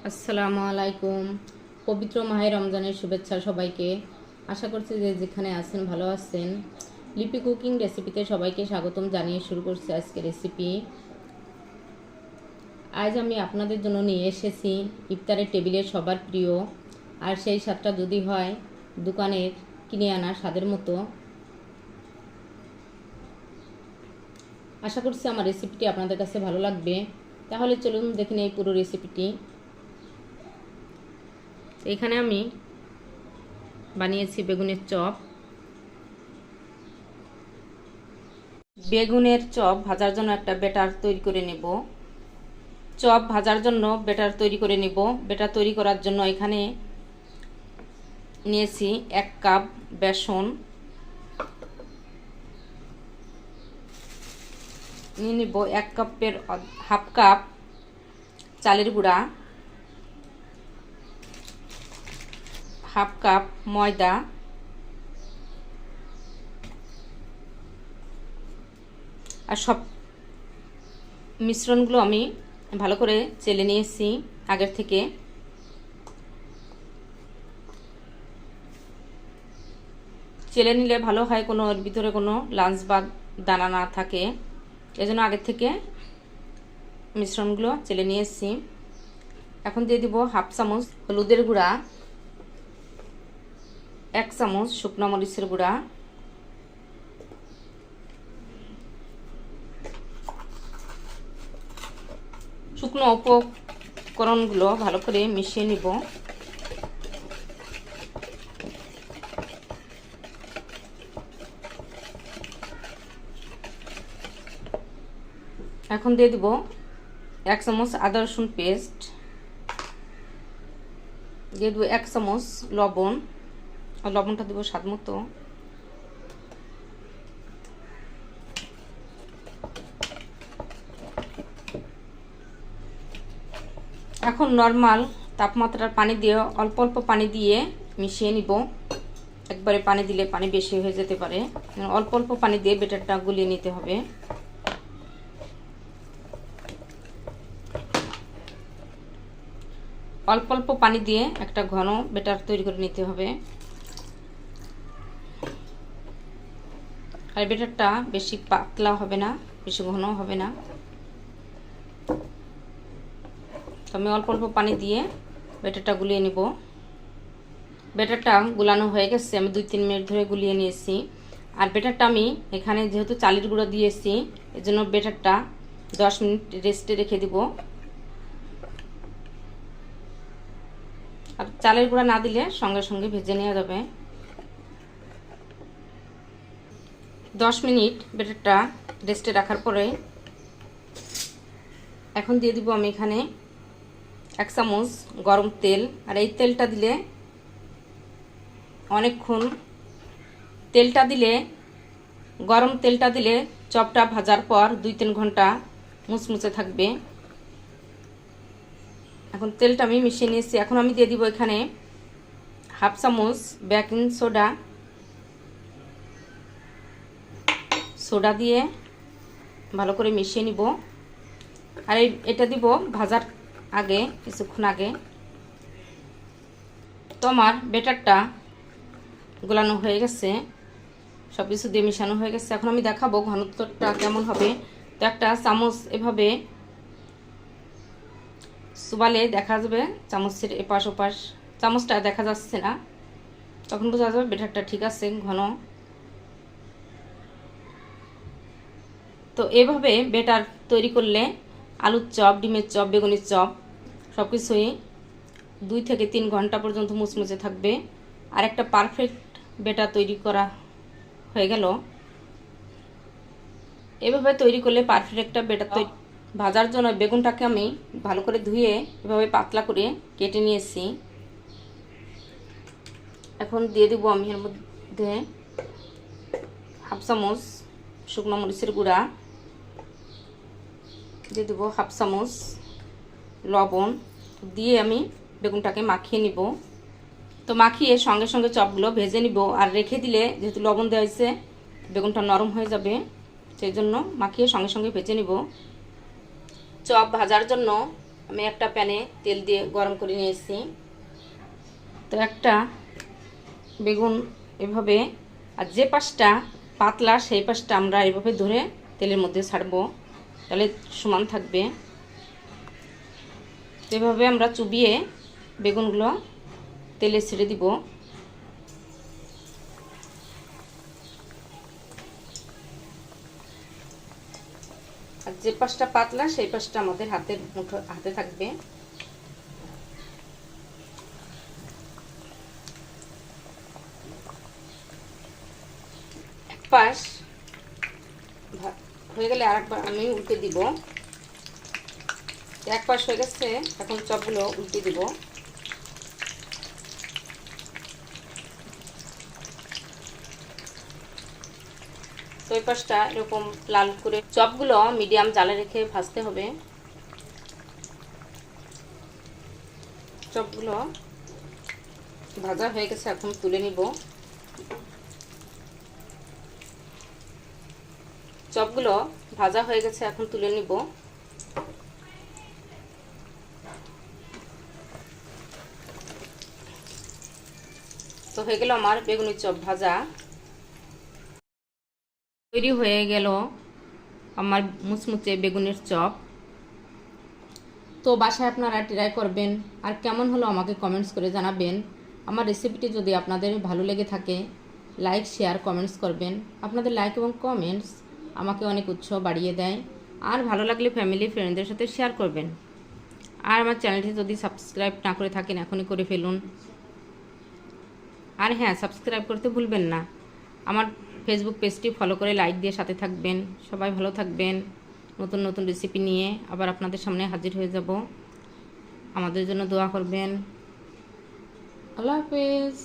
আসসালামু আলাইকুম। পবিত্র মাহে রমজানের শুভেচ্ছা সবাইকে। আশা করছি যে যেখানে আছেন ভালো আছেন। লিপি কুকিং রেসিপিতে সবাইকে স্বাগতম জানিয়ে শুরু করছি আজকে রেসিপি। আজ আমি আপনাদের জন্য নিয়ে এসেছি ইফতারের টেবিলে সবার প্রিয়, আর সেই স্বাদটা যদি হয় দোকানের কিনে আনা স্বাদের মতো। আশা করছি আমার রেসিপিটি আপনাদের কাছে ভালো লাগবে। তাহলে চলুন দেখে নিই পুরো রেসিপিটি। এখানে আমি বানিয়েছি বেগুনের চপ। বেগুনের চপ ভাজার জন্য একটা ব্যাটার তৈরি করে নেব। চপ ভাজার জন্য ব্যাটার তৈরি করে নেব। ব্যাটার তৈরি করার জন্য এখানে নিয়েছি 1 কাপ বেসন, নিয়ে নেব 1 কাপের হাফ কাপ চালের গুঁড়া, হাফ কাপ ময়দা, আর সব মিশ্রণগুলো আমি ভালো করে চেলে নিয়েছি আগের থেকে। চেলে নিলে ভালো হয়, কোনো এর ভিতরে কোনো লাঞ্চ বা দানা না থাকে, এজন্য আগের থেকে মিশ্রণগুলো চেলে নিয়েছি। এখন দিয়ে দিব হাফ চামচ হলুদের গুঁড়া, 1 চামচ শুকনো মরিচের গুঁড়া, শুকনো উপকরণগুলো ভালো করে মিশিয়ে নিব। এখন দিয়ে দিব 1 চামচ আদা রসুন পেস্ট, দিয়ে দেবো 1 চামচ লবণ, আর লবণটা দেবো স্বাদ মতো। এখন নর্মাল তাপমাত্রার পানি দিয়ে অল্প অল্প পানি দিয়ে মিশিয়ে নিব। একবারে পানি দিলে পানি বেশি হয়ে যেতে পারে, অল্প অল্প পানি দিয়ে ব্যাটারটা গুলিয়ে নিতে হবে। অল্প অল্প পানি দিয়ে একটা ঘন ব্যাটার তৈরি করে নিতে হবে। আর ব্যাটারটা বেশি পাতলা হবে না, বেশি ঘন হবে না। তো আমি অল্প অল্প পানি দিয়ে ব্যাটারটা গুলিয়ে নিব। ব্যাটারটা গুলানো হয়ে গেছে, আমি 2-3 মিনিট ধরে গুলিয়ে নিয়েছি। আর ব্যাটারটা আমি এখানে যেহেতু চালের গুঁড়ো দিয়েছি, এজন্য ব্যাটারটা 10 মিনিট রেস্টে রেখে দিব। আর চালের গুঁড়া না দিলে সঙ্গে সঙ্গে ভেজে নেওয়া যাবে। 10 মিনিট ব্যাটারটা রেস্টে রাখার পরে এখন দিয়ে দিব আমি এখানে 1 চামচ গরম তেল। আর এই তেলটা দিলে অনেকক্ষণ, গরম তেলটা দিলে চপটা ভাজার পর 2-3 ঘন্টা মুচমুচে থাকবে। এখন তেলটা আমি মিশিয়ে নিয়েছি। এখন আমি দিয়ে দিব এখানে হাফ চামচ বেকিং সোডা দিয়ে ভালো করে মিশিয়ে নিব। আর এটা দিব ভাজার আগে, কিছুক্ষণ আগে। তো আমার ব্যাটারটা গোলানো হয়ে গেছে, সব কিছু দিয়ে মিশানো হয়ে গেছে। এখন আমি দেখাবো ঘনত্বটা কেমন হবে। তো একটা চামচ এভাবে চুবালে দেখা যাবে চামচের এপাশ ওপাশ, চামচটা দেখা যাচ্ছে না, তখন বোঝা যাবে ব্যাটারটা ঠিক আছে, ঘন। তো এভাবে ব্যাটার তৈরি করলে আলুর চপ, ডিমের চপ, বেগুনের চপ সব কিছুই 2 থেকে 3 ঘন্টা পর্যন্ত মুচমুচে থাকবে। আর একটা পারফেক্ট ব্যাটার তৈরি করা হয়ে গেল। এভাবে তৈরি করলে পারফেক্ট একটা ব্যাটার তৈরি। ভাজার জন্য বেগুনটাকে আমি ভালো করে ধুয়ে এভাবে পাতলা করে কেটে নিয়েছি। এখন দিয়ে দেবো আমি এর মধ্যে হাফ চামচ শুকনো মরিচের গুঁড়া, দিয়ে দেবো হাফ চামচ লবণ, দিয়ে আমি বেগুনটাকে মাখিয়ে নিব। তো মাখিয়ে সঙ্গে সঙ্গে চপগুলো ভেজে নিব। আর রেখে দিলে যেহেতু লবণ দেওয়া হয়েছে বেগুনটা নরম হয়ে যাবে, সেই জন্য মাখিয়ে সঙ্গে সঙ্গে ভেজে নিব। চপ ভাজার জন্য আমি একটা প্যানে তেল দিয়ে গরম করে নিয়েছি। তো একটা বেগুন এভাবে, আর যে পাশটা পাতলা সেই পাশটা আমরা এভাবে ধরে তেলের মধ্যে ছাড়বো, তাহলে সমান থাকবে। এভাবে আমরা চুবিয়ে বেগুনগুলো তেলে ছেড়ে দিব। আর যে পাশটা পাতলা সেই পাশটা আমাদের হাতে থাকবে। এক পাশ হয়ে গেলে আরেকবার আমি উল্টে দিব। এক পাশ হয়ে গেছে, এখন চপগুলো উল্টে দিব। তো এই পাশটা এরকম লাল করে চপগুলো মিডিয়াম জালে রেখে ভাজতে হবে। চপগুলো ভাজা হয়ে গেছে, এখন তুলে নিব। চপগুলো ভাজা হয়ে গেছে, এখন তুলে নিব। তো হয়ে গেল আমার বেগুনি চপ ভাজা। তৈরি হয়ে গেল আমার মুচমুচে বেগুনের চপ। তো বাসায় আপনারা ট্রাই করবেন, আর কেমন হলো আমাকে কমেন্টস করে জানাবেন। আমার রেসিপিটি যদি আপনাদের ভালো লেগে থাকে, লাইক শেয়ার কমেন্টস করবেন। আপনাদের লাইক এবং কমেন্টস আমাকে অনেক উৎসাহ বাড়িয়ে দেয়। আর ভালো লাগলে ফ্যামিলি ফ্রেন্ডদের সাথে শেয়ার করবেন। আর আমার চ্যানেলটি যদি সাবস্ক্রাইব না করে থাকেন, এখনই করে ফেলুন। আর হ্যাঁ, সাবস্ক্রাইব করতে ভুলবেন না। আমার ফেসবুক পেজটি ফলো করে লাইক দিয়ে সাথে থাকবেন। সবাই ভালো থাকবেন। নতুন নতুন রেসিপি নিয়ে আবার আপনাদের সামনে হাজির হয়ে যাব। আমাদের জন্য দোয়া করবেন। আল্লাহ হাফেজ।